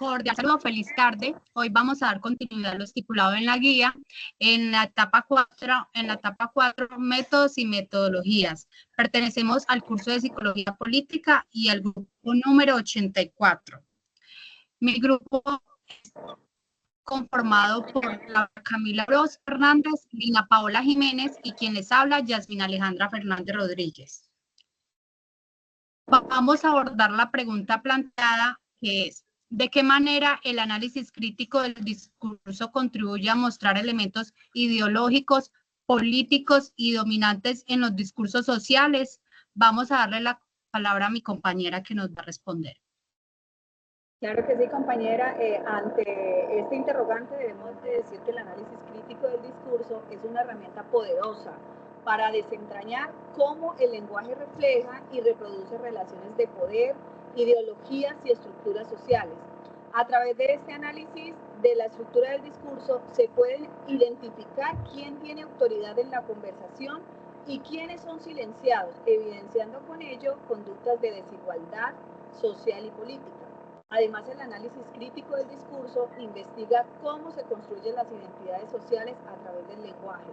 Cordial saludo, feliz tarde. Hoy vamos a dar continuidad a lo estipulado en la guía, en la etapa 4, métodos y metodologías. Pertenecemos al curso de Psicología Política y al grupo número 84. Mi grupo es conformado por la Camila Ros Hernández, Lina Paola Jiménez y quien les habla, Yasmina Alejandra Fernández Rodríguez. Vamos a abordar la pregunta planteada, que es: ¿de qué manera el análisis crítico del discurso contribuye a mostrar elementos ideológicos, políticos y dominantes en los discursos sociales? Vamos a darle la palabra a mi compañera que nos va a responder. Claro que sí, compañera. Ante este interrogante debemos de decir que el análisis crítico del discurso es una herramienta poderosa para desentrañar cómo el lenguaje refleja y reproduce relaciones de poder, ideologías y estructuras sociales. A través de este análisis de la estructura del discurso se puede identificar quién tiene autoridad en la conversación y quiénes son silenciados, evidenciando con ello conductas de desigualdad social y política. Además, el análisis crítico del discurso investiga cómo se construyen las identidades sociales a través del lenguaje.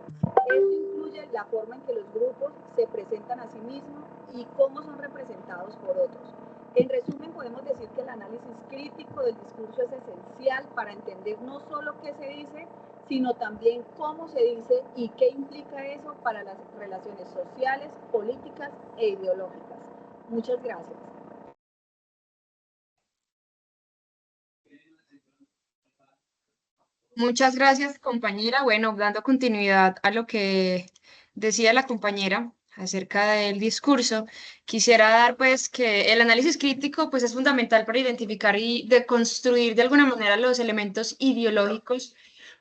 Esto incluye la forma en que los grupos se presentan a sí mismos y cómo son representados por otros. En resumen, podemos decir que el análisis crítico del discurso es esencial para entender no solo qué se dice, sino también cómo se dice y qué implica eso para las relaciones sociales, políticas e ideológicas. Muchas gracias. Muchas gracias, compañera. Bueno, dando continuidad a lo que decía la compañera acerca del discurso, quisiera dar pues que el análisis crítico pues es fundamental para identificar y deconstruir de alguna manera los elementos ideológicos,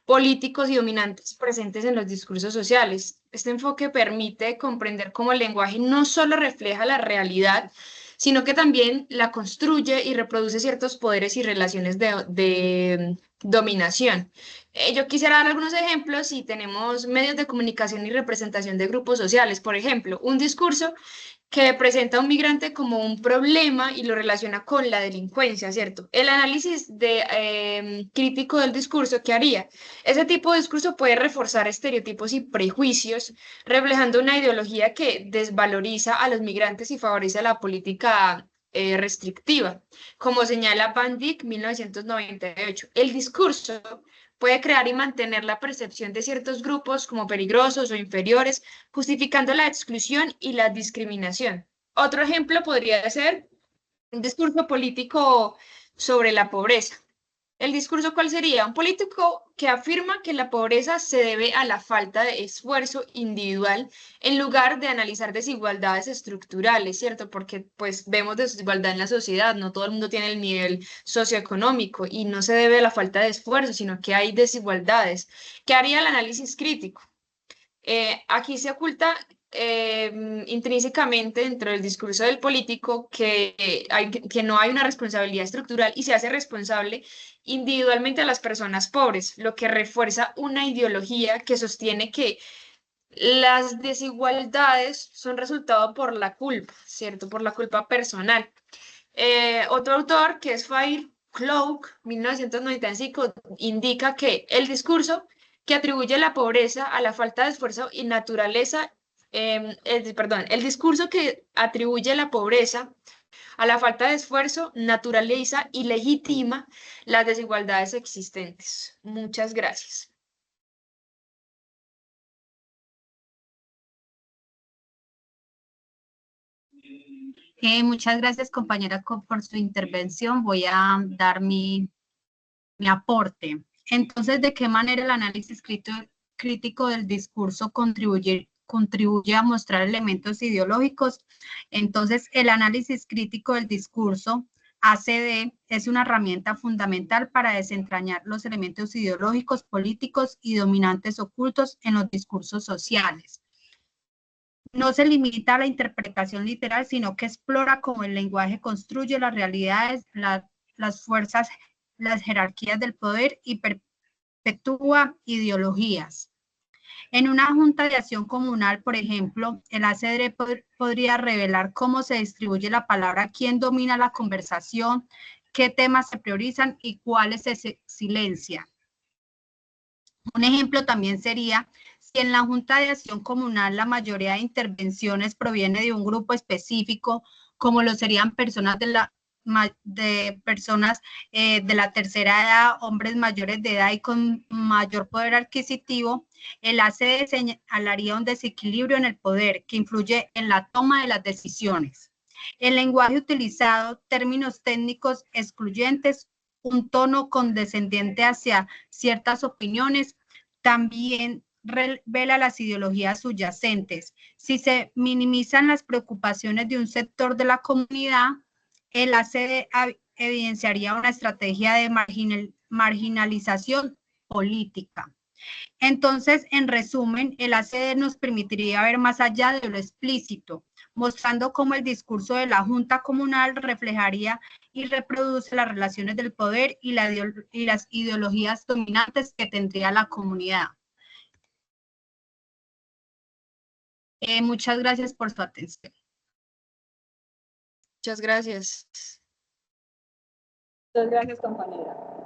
políticos y dominantes presentes en los discursos sociales. Este enfoque permite comprender cómo el lenguaje no solo refleja la realidad, sino que también la construye y reproduce ciertos poderes y relaciones de dominación. Yo quisiera dar algunos ejemplos si tenemos medios de comunicación y representación de grupos sociales. Por ejemplo, un discurso que presenta a un migrante como un problema y lo relaciona con la delincuencia, ¿cierto? El análisis crítico del discurso, ¿qué haría? Ese tipo de discurso puede reforzar estereotipos y prejuicios, reflejando una ideología que desvaloriza a los migrantes y favorece la política restrictiva, como señala Van Dyck 1998. El discurso puede crear y mantener la percepción de ciertos grupos como peligrosos o inferiores, justificando la exclusión y la discriminación. Otro ejemplo podría ser un discurso político sobre la pobreza. ¿El discurso cuál sería? Un político que afirma que la pobreza se debe a la falta de esfuerzo individual en lugar de analizar desigualdades estructurales, ¿cierto? Porque pues vemos desigualdad en la sociedad, no todo el mundo tiene el nivel socioeconómico y no se debe a la falta de esfuerzo, sino que hay desigualdades. ¿Qué haría el análisis crítico? Aquí se oculta intrínsecamente dentro del discurso del político que no hay una responsabilidad estructural y se hace responsable individualmente a las personas pobres, lo que refuerza una ideología que sostiene que las desigualdades son resultado por la culpa, ¿cierto? Por la culpa personal. Otro autor, que es Fair Cloak, 1995, indica que el discurso que atribuye la pobreza a la falta de esfuerzo y naturaleza, el discurso que atribuye la pobreza a la falta de esfuerzo naturaliza y legitima las desigualdades existentes. Muchas gracias. Muchas gracias, compañera, por su intervención. Voy a dar mi aporte. Entonces, ¿de qué manera el análisis crítico del discurso contribuye a mostrar elementos ideológicos? Entonces, el análisis crítico del discurso, ACD, es una herramienta fundamental para desentrañar los elementos ideológicos, políticos y dominantes ocultos en los discursos sociales. No se limita a la interpretación literal, sino que explora cómo el lenguaje construye las realidades, las fuerzas, las jerarquías del poder y perpetúa ideologías. En una junta de acción comunal, por ejemplo, el ACD podría revelar cómo se distribuye la palabra, quién domina la conversación, qué temas se priorizan y cuáles se silencian. Un ejemplo también sería si en la Junta de Acción Comunal la mayoría de intervenciones proviene de un grupo específico, como lo serían personas de la tercera edad, hombres mayores de edad y con mayor poder adquisitivo, el ACD señalaría un desequilibrio en el poder que influye en la toma de las decisiones. El lenguaje utilizado, términos técnicos excluyentes, un tono condescendiente hacia ciertas opiniones, también revela las ideologías subyacentes. Si se minimizan las preocupaciones de un sector de la comunidad, el ACD evidenciaría una estrategia de marginalización política. Entonces, en resumen, el ACD nos permitiría ver más allá de lo explícito, mostrando cómo el discurso de la Junta Comunal reflejaría y reproduce las relaciones del poder y las ideologías dominantes que tendría la comunidad. Muchas gracias por su atención. Muchas gracias. Muchas gracias, compañera.